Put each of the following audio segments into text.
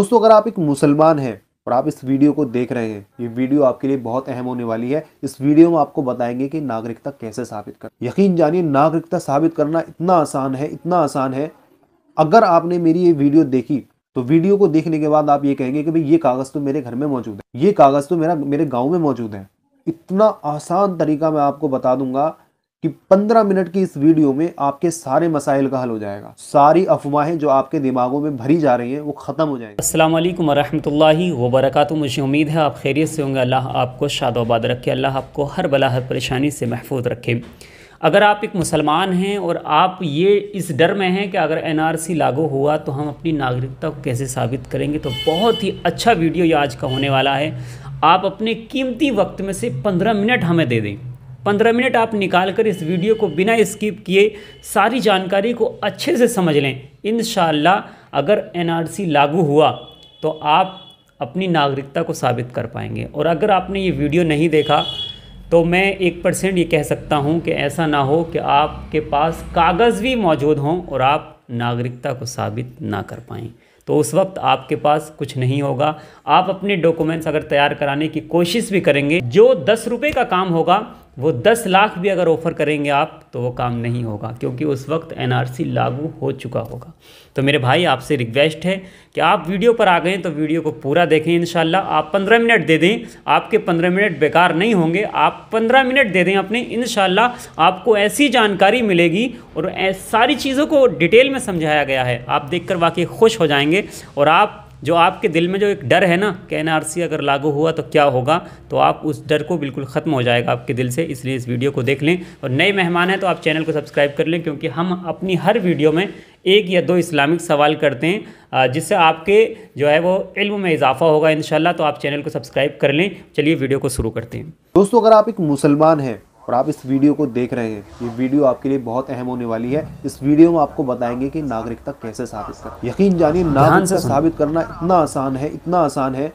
दोस्तों, अगर आप एक मुसलमान हैं और आप इस वीडियो को देख रहे हैं, ये वीडियो आपके लिए बहुत अहम होने वाली है। इस वीडियो में आपको बताएंगे कि नागरिकता कैसे साबित कर। यकीन जानिए, नागरिकता साबित करना इतना आसान है, इतना आसान है। अगर आपने मेरी ये वीडियो देखी तो वीडियो को देखने के बाद आप ये कहेंगे कि भाई ये कागज तो मेरे घर में मौजूद है, ये कागज तो मेरे गाँव में मौजूद है। इतना आसान तरीका मैं आपको बता दूंगा कि 15 मिनट की इस वीडियो में आपके सारे मसाइल का हल हो जाएगा। सारी अफवाहें जो आपके दिमागों में भरी जा रही हैं वो ख़त्म हो जाएंगी। अस्सलाम वालेकुम वरहमतुल्लाहि वबरकातुहू। मुझे उम्मीद है आप खैरियत से होंगे। अल्लाह आपको शादोबाद रखे, अल्लाह आपको हर बला हर परेशानी से महफूज रखे। अगर आप एक मुसलमान हैं और आप ये इस डर में हैं कि अगर एनआरसी लागू हुआ तो हम अपनी नागरिकता को कैसे साबित करेंगे, तो बहुत ही अच्छा वीडियो ये आज का होने वाला है। आप अपने कीमती वक्त में से 15 मिनट हमें दे दें। 15 मिनट आप निकाल कर इस वीडियो को बिना स्किप किए सारी जानकारी को अच्छे से समझ लें। इंशाअल्लाह अगर एनआरसी लागू हुआ तो आप अपनी नागरिकता को साबित कर पाएंगे। और अगर आपने ये वीडियो नहीं देखा तो मैं 1% ये कह सकता हूँ कि ऐसा ना हो कि आपके पास कागज़ भी मौजूद हों और आप नागरिकता को साबित ना कर पाएँ, तो उस वक्त आपके पास कुछ नहीं होगा। आप अपने डॉक्यूमेंट्स अगर तैयार कराने की कोशिश भी करेंगे, जो 10 रुपये का काम होगा वो 10 लाख भी अगर ऑफ़र करेंगे आप, तो वो काम नहीं होगा, क्योंकि उस वक्त एनआरसी लागू हो चुका होगा। तो मेरे भाई, आपसे रिक्वेस्ट है कि आप वीडियो पर आ गए तो वीडियो को पूरा देखें। इंशाल्लाह आप 15 मिनट दे दें, आपके 15 मिनट बेकार नहीं होंगे। आप 15 मिनट दे दें अपने, इंशाल्लाह आपको ऐसी जानकारी मिलेगी और सारी चीज़ों को डिटेल में समझाया गया है। आप देखकर वाकई खुश हो जाएंगे। और आप जो आपके दिल में जो एक डर है ना कि एनआरसी अगर लागू हुआ तो क्या होगा, तो आप उस डर को बिल्कुल ख़त्म हो जाएगा आपके दिल से। इसलिए इस वीडियो को देख लें। और नए मेहमान हैं तो आप चैनल को सब्सक्राइब कर लें, क्योंकि हम अपनी हर वीडियो में 1 या 2 इस्लामिक सवाल करते हैं, जिससे आपके जो है वो इल्म में इजाफा होगा इंशाल्लाह। तो आप चैनल को सब्सक्राइब कर लें। चलिए वीडियो को शुरू करते हैं। दोस्तों, अगर आप एक मुसलमान हैं और आप इस वीडियो को देख रहे हैं, ये वीडियो आपके लिए बहुत अहम होने वाली है। इस वीडियो में आपको बताएंगे कि नागरिकता कैसे साबित कर। यकीन जानिए, नागरिकता साबित करना इतना आसान है, इतना आसान है।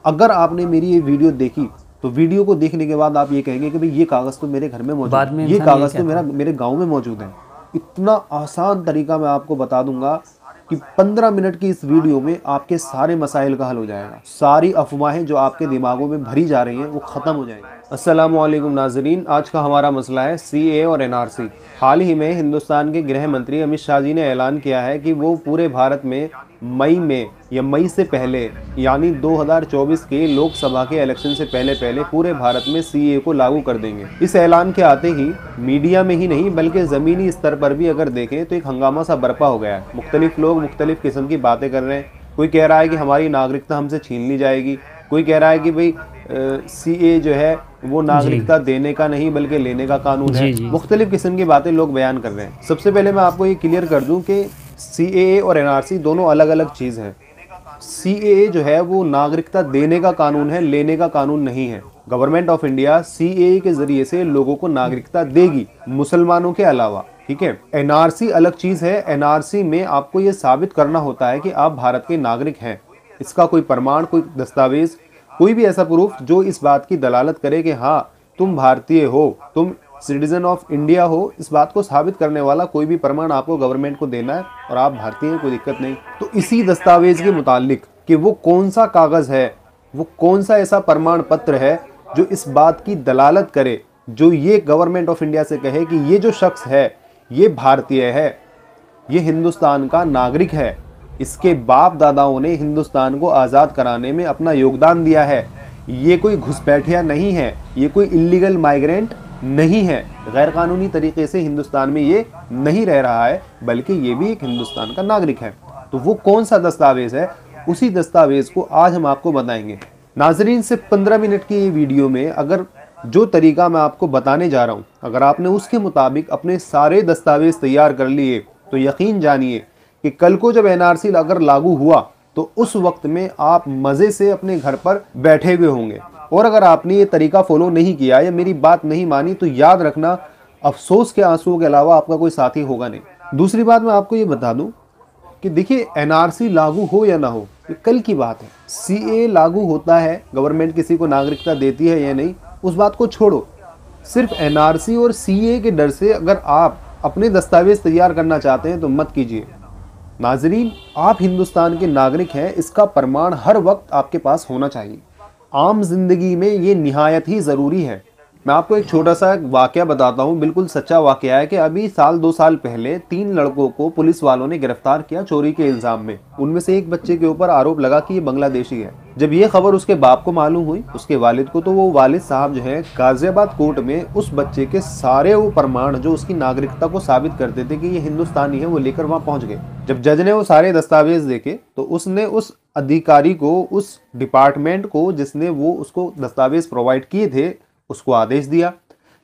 अगर आपने मेरी ये वीडियो देखी तो वीडियो को देखने के बाद आप ये कहेंगे कि भाई ये कागज तो मेरे घर में मौजूद है, ये कागज तो मेरे गाँव में मौजूद है। इतना आसान तरीका मैं आपको बता दूंगा कि 15 मिनट की इस वीडियो में आपके सारे मसाइल का हल हो जाएगा। सारी अफवाहें जो आपके दिमागों में भरी जा रही हैं वो ख़त्म हो जाएंगी। अस्सलामु अलैकुम नाज़रीन, आज का हमारा मसला है सीए और एनआरसी। हाल ही में हिंदुस्तान के गृह मंत्री अमित शाह जी ने ऐलान किया है कि वो पूरे भारत में मई से पहले, यानी 2024 के लोकसभा के इलेक्शन से पहले पूरे भारत में सीए को लागू कर देंगे। इस ऐलान के आते ही मीडिया में ही नहीं बल्कि ज़मीनी स्तर पर भी अगर देखें तो एक हंगामा सा बरपा हो गया है। मुख्तलिफ लोग मुख्तलिफ किस्म की बातें कर रहे हैं। कोई कह रहा है कि हमारी नागरिकता हमसे छीन ली जाएगी, कोई कह रहा है कि भाई सीए जो है वो नागरिकता देने का नहीं बल्कि लेने का कानून है। मुख्तलिफ किस्म की बातें लोग बयान कर रहे हैं। सबसे पहले मैं आपको ये क्लियर कर दूं कि सीएए और एनआरसी दोनों अलग अलग चीज़ है। सीएए जो है वो नागरिकता देने का कानून है, लेने का कानून नहीं है। गवर्नमेंट ऑफ इंडिया सीएए के जरिए से लोगों को नागरिकता देगी, मुसलमानों के अलावा, ठीक है। एनआरसी अलग चीज़ है। एनआरसी में आपको ये साबित करना होता है कि आप भारत के नागरिक हैं। इसका कोई प्रमाण, कोई दस्तावेज, कोई भी ऐसा प्रूफ जो इस बात की दलालत करे कि हाँ तुम भारतीय हो, तुम सिटीजन ऑफ इंडिया हो, इस बात को साबित करने वाला कोई भी प्रमाण आपको गवर्नमेंट को देना है और आप भारतीय हैं, कोई दिक्कत नहीं। तो इसी दस्तावेज के मुतालिक कि वो कौन सा कागज़ है, वो कौन सा ऐसा प्रमाण पत्र है जो इस बात की दलालत करे, जो ये गवर्नमेंट ऑफ इंडिया से कहे कि ये जो शख्स है ये भारतीय है, ये हिंदुस्तान का नागरिक है, इसके बाप दादाओं ने हिंदुस्तान को आज़ाद कराने में अपना योगदान दिया है, ये कोई घुसपैठिया नहीं है, ये कोई इलीगल माइग्रेंट नहीं है, गैर कानूनी तरीके से हिंदुस्तान में ये नहीं रह रहा है, बल्कि ये भी एक हिंदुस्तान का नागरिक है। तो वो कौन सा दस्तावेज़ है, उसी दस्तावेज़ को आज हम आपको बताएंगे। नाजरीन, से 15 मिनट की ये वीडियो में अगर जो तरीका मैं आपको बताने जा रहा हूँ, अगर आपने उसके मुताबिक अपने सारे दस्तावेज़ तैयार कर लिए तो यकीन जानिए कि कल को जब एनआरसी अगर लागू हुआ तो उस वक्त में आप मज़े से अपने घर पर बैठे हुए होंगे। और अगर आपने ये तरीका फॉलो नहीं किया या मेरी बात नहीं मानी तो याद रखना, अफसोस के आंसुओं के अलावा आपका कोई साथी होगा नहीं। दूसरी बात मैं आपको ये बता दूं कि देखिए, एनआरसी लागू हो या ना हो ये कल की बात है। सीए लागू होता है, गवर्नमेंट किसी को नागरिकता देती है या नहीं, उस बात को छोड़ो। सिर्फ एनआरसी और सीए के डर से अगर आप अपने दस्तावेज तैयार करना चाहते हैं तो मत कीजिए। नाजरीन, आप हिंदुस्तान के नागरिक हैं, इसका प्रमाण हर वक्त आपके पास होना चाहिए। आम जिंदगी में ये निहायत ही ज़रूरी है। मैं आपको एक छोटा सा वाकया बताता हूँ, बिल्कुल सच्चा वाकया है कि अभी साल 2 साल पहले 3 लड़कों को पुलिस वालों ने गिरफ्तार किया चोरी के इल्जाम में। उनमें से एक बच्चे के ऊपर आरोप लगा कि ये बांग्लादेशी है। जब ये खबर उसके बाप को मालूम हुई, उसके वालिद को, तो वो वालिद साहब जो है गाजियाबाद कोर्ट में उस बच्चे के सारे वो प्रमाण जो उसकी नागरिकता को साबित करते थे कि ये हिंदुस्तानी है, वो लेकर वहां पहुंच गए। जब जज ने वो सारे दस्तावेज देखे तो उसने उस अधिकारी को, उस डिपार्टमेंट को जिसने वो उसको दस्तावेज प्रोवाइड किए थे, उसको आदेश दिया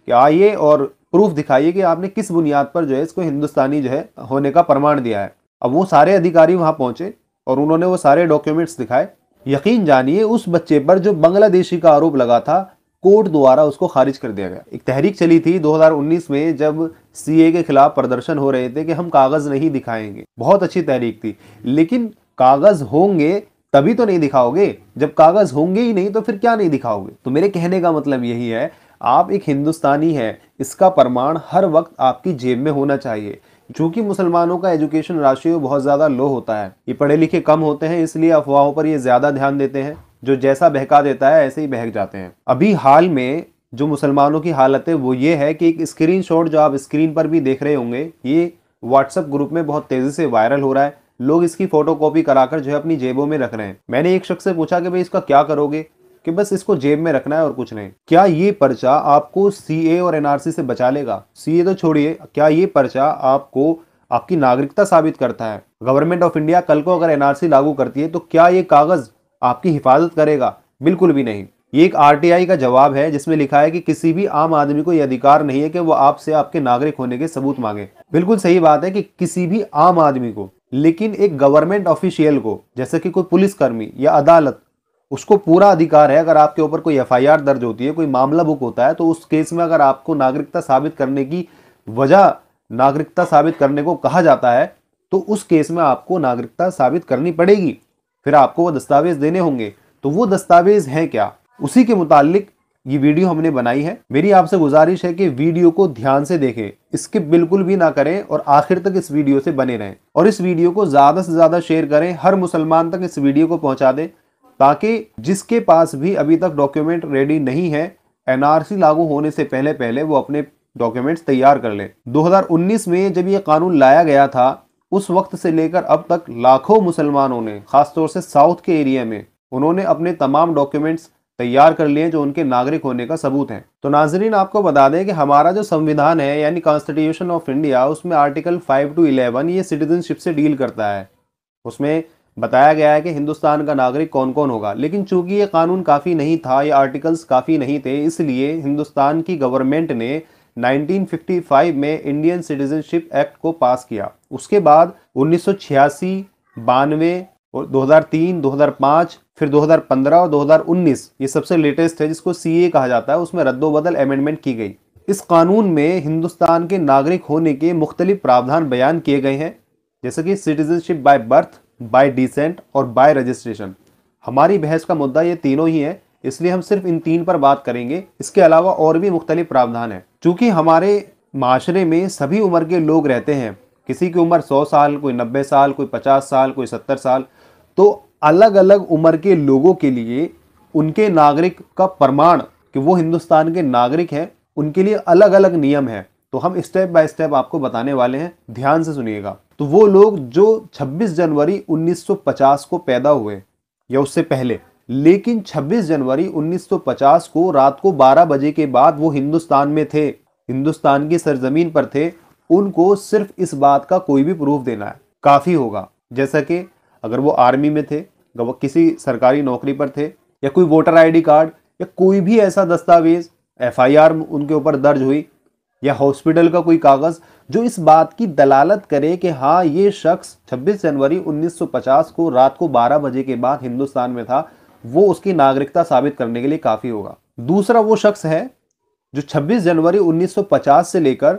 कि आइए और प्रूफ दिखाइए कि आपने किस बुनियाद पर जो है इसको हिंदुस्तानी जो है होने का प्रमाण दिया है। अब वो सारे अधिकारी वहां पहुंचे और उन्होंने वो सारे डॉक्यूमेंट्स दिखाए। यकीन जानिए, उस बच्चे पर जो बांग्लादेशी का आरोप लगा था, कोर्ट द्वारा उसको खारिज कर दिया गया। एक तहरीक चली थी 2019 में, जब सीए के खिलाफ प्रदर्शन हो रहे थे कि हम कागज नहीं दिखाएंगे। बहुत अच्छी तहरीक थी, लेकिन कागज होंगे तभी तो नहीं दिखाओगे। जब कागज होंगे ही नहीं तो फिर क्या नहीं दिखाओगे। तो मेरे कहने का मतलब यही है, आप एक हिंदुस्तानी हैं, इसका प्रमाण हर वक्त आपकी जेब में होना चाहिए। चूंकि मुसलमानों का एजुकेशन राशियो बहुत ज्यादा लो होता है, ये पढ़े लिखे कम होते हैं, इसलिए अफवाहों पर ये ज्यादा ध्यान देते हैं। जो जैसा बहका देता है ऐसे ही बहक जाते हैं। अभी हाल में जो मुसलमानों की हालत है वो ये है कि एक स्क्रीनशॉट जो आप स्क्रीन पर भी देख रहे होंगे, ये व्हाट्सएप ग्रुप में बहुत तेजी से वायरल हो रहा है। लोग इसकी फोटोकॉपी कराकर जो है अपनी जेबों में रख रहे हैं। मैंने एक शख्स से पूछा कि भाई इसका क्या करोगे, कि बस इसको जेब में रखना है और कुछ नहीं। क्या ये पर्चा आपको सीए और एनआरसी से बचा लेगा? सीए तो छोड़िए, क्या ये पर्चा आपको आपकी नागरिकता साबित करता है? गवर्नमेंट ऑफ इंडिया कल को अगर एनआरसी लागू करती है तो क्या ये कागज आपकी हिफाजत करेगा? बिल्कुल भी नहीं। ये एक आरटीआई का जवाब है जिसमें लिखा है कि किसी भी आम आदमी को यह अधिकार नहीं है कि वो आपसे आपके नागरिक होने के सबूत मांगे। बिल्कुल सही बात है कि किसी भी आम आदमी को, लेकिन एक गवर्नमेंट ऑफिशियल को, जैसे कि कोई पुलिसकर्मी या अदालत, उसको पूरा अधिकार है। अगर आपके ऊपर कोई एफआईआर दर्ज होती है, कोई मामला बुक होता है, तो उस केस में अगर आपको नागरिकता साबित करने की वजह, नागरिकता साबित करने को कहा जाता है, तो उस केस में आपको नागरिकता साबित करनी पड़ेगी। फिर आपको वो दस्तावेज देने होंगे। तो वो दस्तावेज हैं क्या, उसी के मुतालिक ये वीडियो हमने बनाई है। मेरी आपसे गुजारिश है कि वीडियो को ध्यान से देखें, स्किप बिल्कुल भी ना करें और आखिर तक इस वीडियो से बने रहें। और इस वीडियो को ज्यादा से ज्यादा शेयर करें, हर मुसलमान तक इस वीडियो को पहुंचा दें, ताकि जिसके पास भी अभी तक डॉक्यूमेंट रेडी नहीं है, एनआरसी लागू होने से पहले पहले वो अपने डॉक्यूमेंट्स तैयार कर ले। 2019 में जब ये कानून लाया गया था, उस वक्त से लेकर अब तक लाखों मुसलमानों ने, खासतौर से साउथ के एरिया में, उन्होंने अपने तमाम डॉक्यूमेंट्स तैयार कर लिए जो उनके नागरिक होने का सबूत है। तो नाजरीन, आपको बता दें कि हमारा जो संविधान है, यानी कॉन्स्टिट्यूशन ऑफ इंडिया, उसमें आर्टिकल 5 to 11 ये सिटीजनशिप से डील करता है। उसमें बताया गया है कि हिंदुस्तान का नागरिक कौन कौन होगा। लेकिन चूंकि ये कानून काफ़ी नहीं था, ये आर्टिकल्स काफ़ी नहीं थे, इसलिए हिंदुस्तान की गवर्नमेंट ने 1955 में इंडियन सिटीजनशिप एक्ट को पास किया। उसके बाद 1986, 92 और 2003, 2005, फिर 2015 और 2019 ये सबसे लेटेस्ट है, जिसको सीए कहा जाता है, उसमें रद्दोबदल अमेंडमेंट की गई। इस कानून में हिंदुस्तान के नागरिक होने के मुख्तलिफ प्रावधान बयान किए गए हैं, जैसे कि citizenship by birth, bye decent और बाय रजिस्ट्रेशन। हमारी बहस का मुद्दा ये तीनों ही है, इसलिए हम सिर्फ इन 3 पर बात करेंगे। इसके अलावा और भी मुख्तलिफ प्रावधान है। चूंकि हमारे माशरे में सभी उम्र के लोग रहते हैं, किसी की उम्र 100 साल, कोई 90 साल, कोई 50 साल, कोई 70 साल, तो अलग अलग उम्र के लोगों के लिए उनके नागरिक का प्रमाण कि वो हिंदुस्तान के नागरिक हैं, उनके लिए अलग अलग नियम है। तो हम स्टेप बाय स्टेप आपको बताने वाले हैं, ध्यान से सुनिएगा। तो वो लोग जो 26 जनवरी 1950 को पैदा हुए या उससे पहले, लेकिन 26 जनवरी 1950 को रात को 12 बजे के बाद वो हिंदुस्तान में थे, हिंदुस्तान की सरजमीन पर थे, उनको सिर्फ इस बात का कोई भी प्रूफ देना है, काफी होगा। जैसा कि अगर वो आर्मी में थे, वो किसी सरकारी नौकरी पर थे, या कोई वोटर आईडी कार्ड या कोई भी ऐसा दस्तावेज, एफआईआर उनके ऊपर दर्ज हुई, या हॉस्पिटल का कोई कागज जो इस बात की दलालत करे कि हाँ ये शख्स 26 जनवरी 1950 को रात को 12 बजे के बाद हिंदुस्तान में था, वो उसकी नागरिकता साबित करने के लिए काफी होगा। दूसरा वो शख्स है जो 26 जनवरी 1950 से लेकर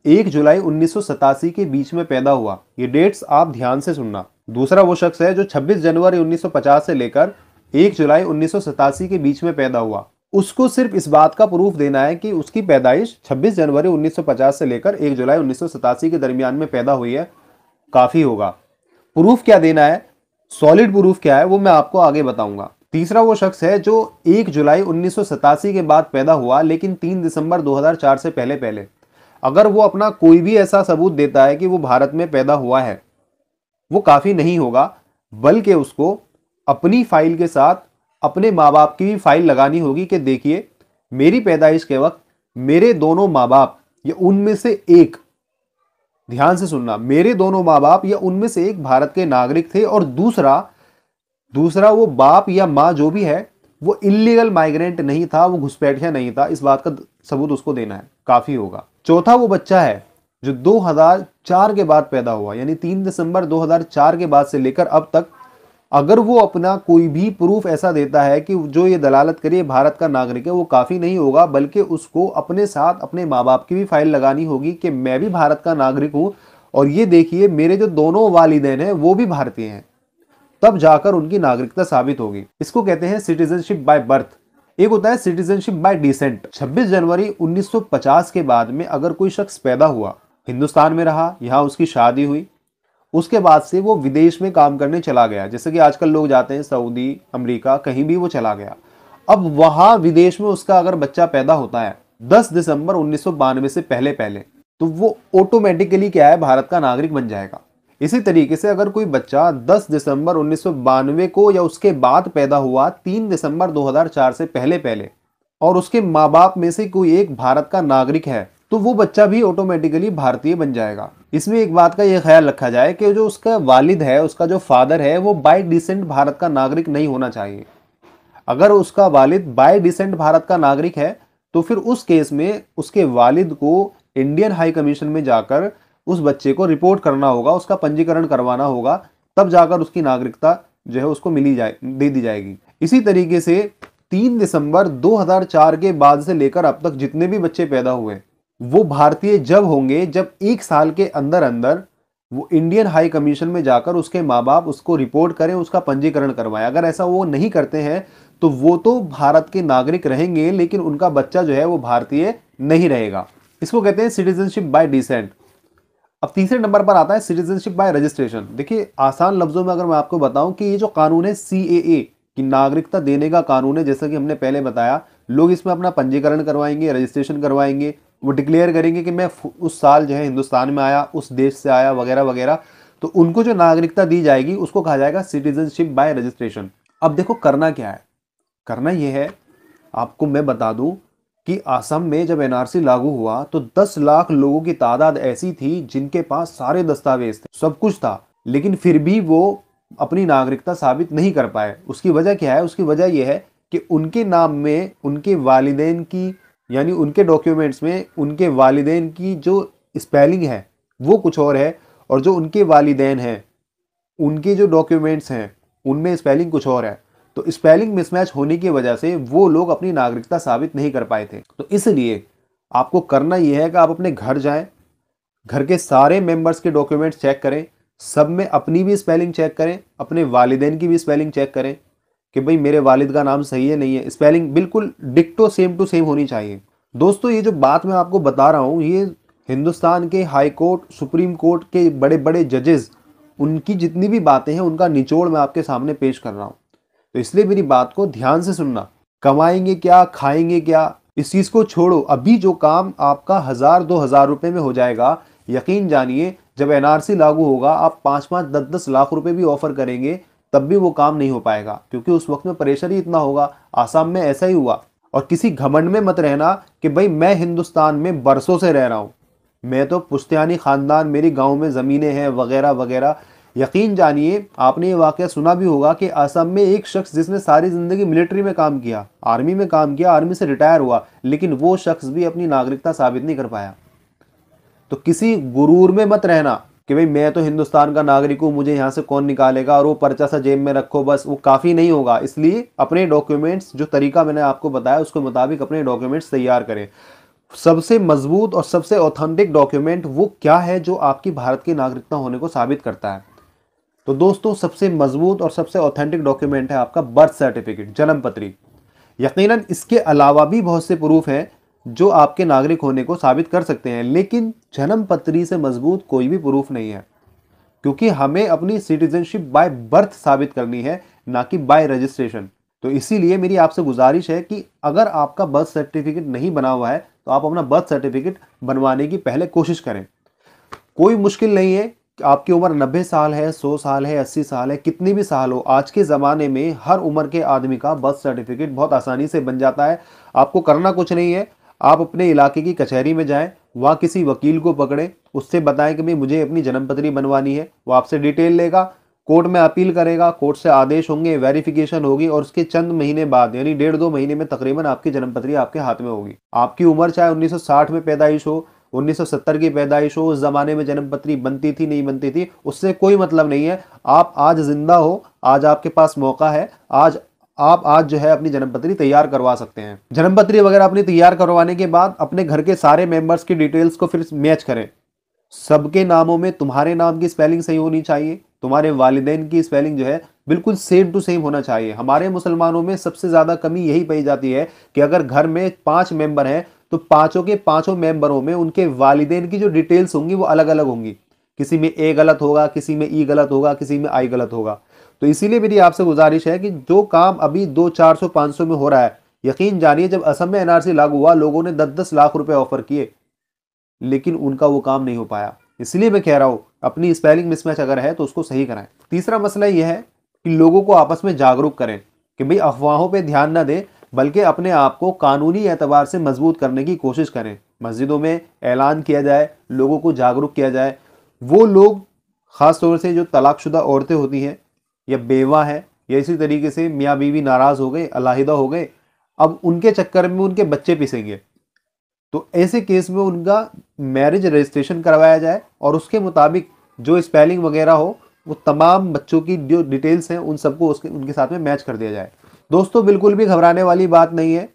1 जुलाई 1987 के बीच में पैदा हुआ। ये डेट्स आप ध्यान से सुनना। दूसरा वो शख्स है जो 26 जनवरी 1950 से लेकर 1 जुलाई 1987 के बीच में पैदा हुआ। उसको सिर्फ इस बात का प्रूफ देना है कि उसकी पैदाइश 26 जनवरी 1950 से लेकर 1 जुलाई 1987 के दरमियान में पैदा हुई है, काफी होगा। प्रूफ क्या देना है, सॉलिड प्रूफ क्या है, वो मैं आपको आगे बताऊंगा। तीसरा वो शख्स है जो 1 जुलाई 1987 के बाद पैदा हुआ लेकिन 3 दिसंबर 2004 से पहले पहले। अगर वो अपना कोई भी ऐसा सबूत देता है कि वो भारत में पैदा हुआ है, वो काफी नहीं होगा, बल्कि उसको अपनी फाइल के साथ अपने माँ बाप की भी फाइल लगानी होगी कि देखिए मेरी पैदाइश के वक्त मेरे दोनों माँ बाप या उनमें से एक, ध्यान से सुनना, मेरे दोनों माँ बाप या उनमें से एक भारत के नागरिक थे, और दूसरा वो बाप या माँ जो भी है वो इलीगल माइग्रेंट नहीं था, वो घुसपैठिया नहीं था। इस बात का सबूत उसको देना है, काफी होगा। चौथा वो बच्चा है जो 2004 के बाद पैदा हुआ, यानी 3 दिसंबर 2004 के बाद से लेकर अब तक, अगर वो अपना कोई भी प्रूफ ऐसा देता है कि जो ये दलालत करिए भारत का नागरिक है, वो काफी नहीं होगा, बल्कि उसको अपने साथ अपने माँ बाप की भी फाइल लगानी होगी कि मैं भी भारत का नागरिक हूं, और ये देखिए मेरे जो दोनों वालिदैन हैं वो भी भारतीय हैं, तब जाकर उनकी नागरिकता साबित होगी। इसको कहते हैं सिटीजनशिप बाय बर्थ। एक होता है सिटीजनशिप बाय डिसेंट। 26 जनवरी 1950 के बाद में अगर कोई शख्स पैदा हुआ, हिंदुस्तान में रहा, यहाँ उसकी शादी हुई, उसके बाद से वो विदेश में काम करने चला गया, जैसे कि आजकल लोग जाते हैं सऊदी, अमेरिका, कहीं भी वो चला गया। अब वहां विदेश में उसका अगर बच्चा पैदा होता है 10 दिसंबर 1992 से पहले पहले, तो वो ऑटोमेटिकली क्या है, भारत का नागरिक बन जाएगा। इसी तरीके से अगर कोई बच्चा 10 दिसंबर 1992 को या उसके बाद पैदा हुआ 3 दिसंबर 2004 से पहले पहले, और उसके माँ बाप में से कोई एक भारत का नागरिक है, तो वो बच्चा भी ऑटोमेटिकली भारतीय बन जाएगा। इसमें एक बात का यह ख्याल रखा जाए कि जो उसका वालिद है, उसका जो फादर है, वो बाय डिसेंट भारत का नागरिक नहीं होना चाहिए। अगर उसका वालिद बाय डिसेंट भारत का नागरिक है तो फिर उस केस में उसके वालिद को इंडियन हाई कमीशन में जाकर उस बच्चे को रिपोर्ट करना होगा, उसका पंजीकरण करवाना होगा, तब जाकर उसकी नागरिकता जो है उसको दे दी जाएगी। इसी तरीके से 3 दिसंबर 2004 के बाद से लेकर अब तक जितने भी बच्चे पैदा हुए वो भारतीय जब होंगे जब 1 साल के अंदर अंदर वो इंडियन हाई कमीशन में जाकर उसके माँ बाप उसको रिपोर्ट करें, उसका पंजीकरण करवाएं। अगर ऐसा वो नहीं करते हैं तो वो तो भारत के नागरिक रहेंगे, लेकिन उनका बच्चा जो है वो भारतीय नहीं रहेगा। इसको कहते हैं सिटीजनशिप बाय डिसेंट। अब तीसरे नंबर पर आता है सिटीजनशिप बाय रजिस्ट्रेशन। देखिए आसान लफ्जों में अगर मैं आपको बताऊं कि ये जो कानून है CAA की नागरिकता देने का कानून है, जैसा कि हमने पहले बताया, लोग इसमें अपना पंजीकरण करवाएंगे, रजिस्ट्रेशन करवाएंगे, वो डिक्लेयर करेंगे कि मैं उस साल जो है हिंदुस्तान में आया, उस देश से आया, वगैरह वगैरह, तो उनको जो नागरिकता दी जाएगी उसको कहा जाएगा सिटीजनशिप बाय रजिस्ट्रेशन। अब देखो करना क्या है, करना यह है, आपको मैं बता दूं कि असम में जब NRC लागू हुआ तो 10 लाख लोगों की तादाद ऐसी थी जिनके पास सारे दस्तावेज थे, सब कुछ था, लेकिन फिर भी वो अपनी नागरिकता साबित नहीं कर पाए। उसकी वजह क्या है? उसकी वजह यह है कि उनके नाम में उनके वालिदैन की, यानी उनके डॉक्यूमेंट्स में उनके वालिदैन की जो स्पेलिंग है वो कुछ और है, और जो उनके वालिदैन हैं उनके जो डॉक्यूमेंट्स हैं उनमें स्पेलिंग कुछ और है। तो स्पेलिंग मिसमैच होने की वजह से वो लोग अपनी नागरिकता साबित नहीं कर पाए थे। तो इसलिए आपको करना यह है कि आप अपने घर जाएं, घर के सारे मेंबर्स के डॉक्यूमेंट्स चेक करें, सब में अपनी भी स्पेलिंग चेक करें, अपने वालिदैन की भी स्पेलिंग चेक करें कि भाई मेरे वालिद का नाम सही है नहीं है, स्पेलिंग बिल्कुल डिक्टो सेम टू सेम होनी चाहिए। दोस्तों ये जो बात मैं आपको बता रहा हूँ ये हिंदुस्तान के हाई कोर्ट, सुप्रीम कोर्ट के बड़े बड़े जजेस, उनकी जितनी भी बातें हैं उनका निचोड़ मैं आपके सामने पेश कर रहा हूँ। तो इसलिए मेरी बात को ध्यान से सुनना। कमाएंगे क्या, खाएंगे क्या, इस चीज को छोड़ो। अभी जो काम आपका 1000-2000 रुपए में हो जाएगा, यकीन जानिए जब NRC लागू होगा आप 5-5, 10-10 लाख रुपए भी ऑफर करेंगे तब भी वो काम नहीं हो पाएगा, क्योंकि उस वक्त में प्रेशर ही इतना होगा। आसाम में ऐसा ही हुआ। और किसी घमंड में मत रहना कि भाई मैं हिंदुस्तान में बरसों से रह रहा हूं, मैं तो पुश्तैनी खानदान, मेरी गांव में जमीनें हैं, वगैरह वगैरह। यकीन जानिए आपने ये वाकया सुना भी होगा कि असम में एक शख्स जिसने सारी जिंदगी मिलिट्री में काम किया, आर्मी में काम किया, आर्मी से रिटायर हुआ, लेकिन वो शख्स भी अपनी नागरिकता साबित नहीं कर पाया। तो किसी गुरूर में मत रहना कि भाई मैं तो हिंदुस्तान का नागरिक हूं, मुझे यहां से कौन निकालेगा, और वो पर्चा सा जेब में रखो बस, वो काफी नहीं होगा। इसलिए अपने डॉक्यूमेंट्स, जो तरीका मैंने आपको बताया उसके मुताबिक अपने डॉक्यूमेंट्स तैयार करें। सबसे मजबूत और सबसे ऑथेंटिक डॉक्यूमेंट वो क्या है जो आपकी भारत की नागरिकता होने को साबित करता है? तो दोस्तों सबसे मजबूत और सबसे ऑथेंटिक डॉक्यूमेंट है आपका बर्थ सर्टिफिकेट, जन्म पत्री। यकीनन इसके अलावा भी बहुत से प्रूफ हैं जो आपके नागरिक होने को साबित कर सकते हैं, लेकिन जन्म पत्री से मजबूत कोई भी प्रूफ नहीं है। क्योंकि हमें अपनी सिटीजनशिप बाय बर्थ साबित करनी है, ना कि बाय रजिस्ट्रेशन। तो इसीलिए मेरी आपसे गुजारिश है कि अगर आपका बर्थ सर्टिफिकेट नहीं बना हुआ है तो आप अपना बर्थ सर्टिफिकेट बनवाने की पहले कोशिश करें। कोई मुश्किल नहीं है। आपकी उम्र 90 साल है, 100 साल है, 80 साल है, कितनी भी साल हो, आज के ज़माने में हर उम्र के आदमी का बर्थ सर्टिफिकेट बहुत आसानी से बन जाता है। आपको करना कुछ नहीं है, आप अपने इलाके की कचहरी में जाएं, वहाँ किसी वकील को पकड़ें, उससे बताएं कि भाई मुझे अपनी जन्मपत्री बनवानी है। वो आपसे डिटेल लेगा, कोर्ट में अपील करेगा, कोर्ट से आदेश होंगे, वेरिफिकेशन होगी और उसके चंद महीने बाद यानी 1.5-2 महीने में तकरीबन आपकी जन्मपत्री आपके हाथ में होगी। आपकी उम्र चाहे 1960 में पैदाइश हो, 1970 की पैदाइश हो, उस जमाने में जन्मपत्री बनती थी नहीं बनती थी, उससे कोई मतलब नहीं है। आप आज जिंदा हो, आज आपके पास मौका है, आप जो है अपनी जन्मपत्री तैयार करवा सकते हैं। जन्मपत्री वगैरह अपनी तैयार करवाने के बाद अपने घर के सारे मेंबर्स की डिटेल्स को फिर मैच करें। सबके नामों में तुम्हारे नाम की स्पेलिंग सही होनी चाहिए, तुम्हारे वालिदैन की स्पेलिंग जो है बिल्कुल सेम टू सेम होना चाहिए। हमारे मुसलमानों में सबसे ज्यादा कमी यही पाई जाती है कि अगर घर में 5 मेंबर हैं तो पांचों के पांचों मेंबरों में उनके वालिदैन की जो डिटेल्स होंगी वो अलग अलग होंगी। किसी में ए गलत होगा, किसी में ई गलत होगा, किसी में आई गलत होगा। तो इसीलिए मेरी आपसे गुजारिश है कि जो काम अभी 200-400-500 में हो रहा है, यकीन जानिए जब असम में एनआरसी लागू हुआ लोगों ने 10-10 लाख रुपए ऑफर किए, लेकिन उनका वो काम नहीं हो पाया। इसलिए मैं कह रहा हूं अपनी स्पेलिंग मिसमैच अगर है तो उसको सही कराएं। तीसरा मसला यह है कि लोगों को आपस में जागरूक करें कि भाई अफवाहों पे ध्यान न दें, बल्कि अपने आप को कानूनी एतबार से मजबूत करने की कोशिश करें। मस्जिदों में ऐलान किया जाए, लोगों को जागरूक किया जाए। वो लोग खास तौर से जो तलाकशुदा औरतें होती हैं या बेवा है या इसी तरीके से मियाँ बीवी नाराज हो गए, अलहदा हो गए, अब उनके चक्कर में उनके बच्चे पिसेंगे, तो ऐसे केस में उनका मैरिज रजिस्ट्रेशन करवाया जाए और उसके मुताबिक जो स्पेलिंग वगैरह हो वो तमाम बच्चों की जो डिटेल्स हैं उन सबको उनके साथ में मैच कर दिया जाए। दोस्तों बिल्कुल भी घबराने वाली बात नहीं है।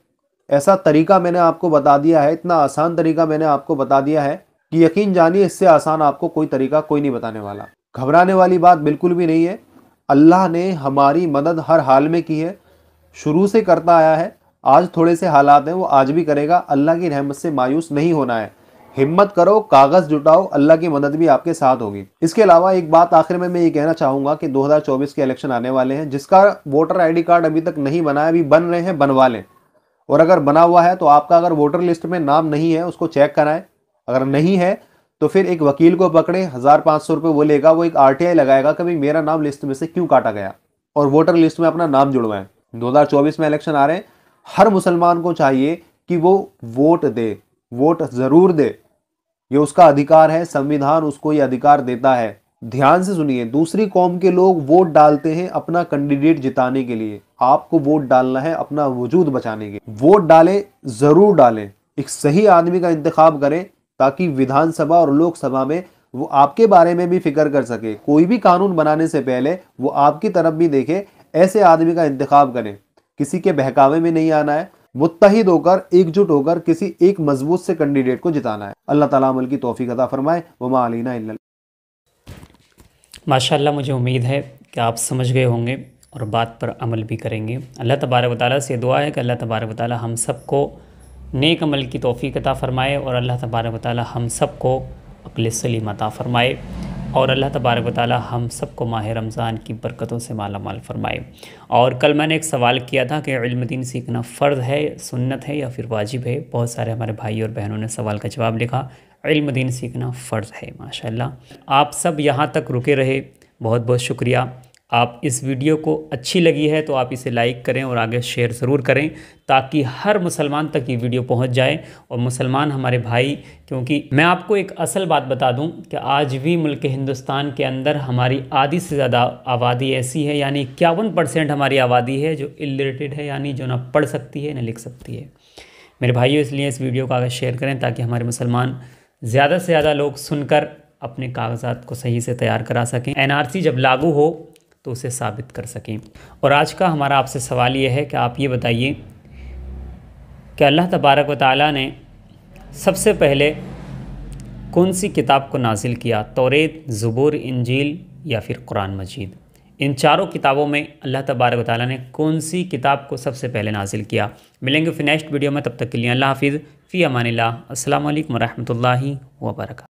ऐसा तरीका मैंने आपको बता दिया है, इतना आसान तरीका मैंने आपको बता दिया है कि यकीन जानिए इससे आसान आपको कोई तरीका कोई नहीं बताने वाला। घबराने वाली बात बिल्कुल भी नहीं है। अल्लाह ने हमारी मदद हर हाल में की है, शुरू से करता आया है। आज थोड़े से हालात हैं वो आज भी करेगा। अल्लाह की रहमत से मायूस नहीं होना है। हिम्मत करो, कागज जुटाओ, अल्लाह की मदद भी आपके साथ होगी। इसके अलावा एक बात आखिर में मैं ये कहना चाहूंगा कि 2024 के इलेक्शन आने वाले हैं। जिसका वोटर आईडी कार्ड अभी तक नहीं बना है, अभी बन रहे हैं, बनवा लें। और अगर बना हुआ है तो आपका अगर वोटर लिस्ट में नाम नहीं है उसको चेक कराएं। अगर नहीं है तो फिर एक वकील को पकड़े, 1500 रुपये वो लेगा, वो एक RTI लगाएगा कि भाई मेरा नाम लिस्ट में से क्यों काटा गया, और वोटर लिस्ट में अपना नाम जुड़वाएं। 2024 में इलेक्शन आ रहे हैं, हर मुसलमान को चाहिए कि वो वोट दे, वोट जरूर दे। ये उसका अधिकार है, संविधान उसको ये अधिकार देता है। ध्यान से सुनिए, दूसरी कौम के लोग वोट डालते हैं अपना कैंडिडेट जिताने के लिए, आपको वोट डालना है अपना वजूद बचाने के। वोट डालें, जरूर डालें, एक सही आदमी का इंतखाब करें ताकि विधानसभा और लोकसभा में वो आपके बारे में भी फिक्र कर सके। कोई भी कानून बनाने से पहले वो आपकी तरफ भी देखे। ऐसे आदमी का इंतखाब करें, किसी के बहकावे में नहीं आना है, मुत्तहिद होकर, एकजुट होकर किसी एक मजबूत से कैंडिडेट को जिताना है। अल्लाह ताला अमल की तौफीक अता फरमाए। वमा अलैना इल्ला। माशाअल्लाह, मुझे उम्मीद है कि आप समझ गए होंगे और बात पर अमल भी करेंगे। अल्लाह तबारक व तआला से दुआ है कि अल्लाह तबारक व तआला हम सबको नेक अमल की तौफीक अता फरमाए और अल्लाह तबारक व तआला हम सबको अक्ल सलीम अता फरमाए और अल्लाह तबारक व तआला हम सबको माह रमज़ान की बरकतों से माला माल फरमाए। और कल मैंने एक सवाल किया था कि इल्म दीन सीखना फ़र्ज़ है, सुन्नत है या फिर वाजिब है। बहुत सारे हमारे भाई और बहनों ने सवाल का जवाब लिखा, इल्म दीन सीखना फ़र्ज़ है। माशाअल्लाह आप सब यहाँ तक रुके रहे, बहुत बहुत शुक्रिया। आप इस वीडियो को अच्छी लगी है तो आप इसे लाइक करें और आगे शेयर ज़रूर करें ताकि हर मुसलमान तक ये वीडियो पहुंच जाए। और मुसलमान हमारे भाई, क्योंकि मैं आपको एक असल बात बता दूं कि आज भी मुल्क हिंदुस्तान के अंदर हमारी आधी से ज़्यादा आबादी ऐसी है, यानी 51% हमारी आबादी है जो इलिटरेट है, यानी जो ना पढ़ सकती है ना लिख सकती है। मेरे भाइयों, इसलिए इस वीडियो को आगे शेयर करें ताकि हमारे मुसलमान ज़्यादा से ज़्यादा लोग सुनकर अपने कागजात को सही से तैयार करा सकें, NRC जब लागू हो तो उसे साबित कर सकें। और आज का हमारा आपसे सवाल ये है कि आप ये बताइए कि अल्लाह तबारक व तआला ने सबसे पहले कौन सी किताब को नाजिल किया, तौरेत, ज़बूर, इंजील या फिर कुरान मजीद। इन चारों किताबों में अल्लाह तबारक व तआला ने कौन सी किताब को सबसे पहले नाजिल किया। मिलेंगे फिर नेक्स्ट वीडियो में, तब तक के लिए अल्लाह हाफिज़, फ़ी अमानिल्लाह। अस्सलामु अलैकुम व रहमतुल्लाहि व बरकातहू।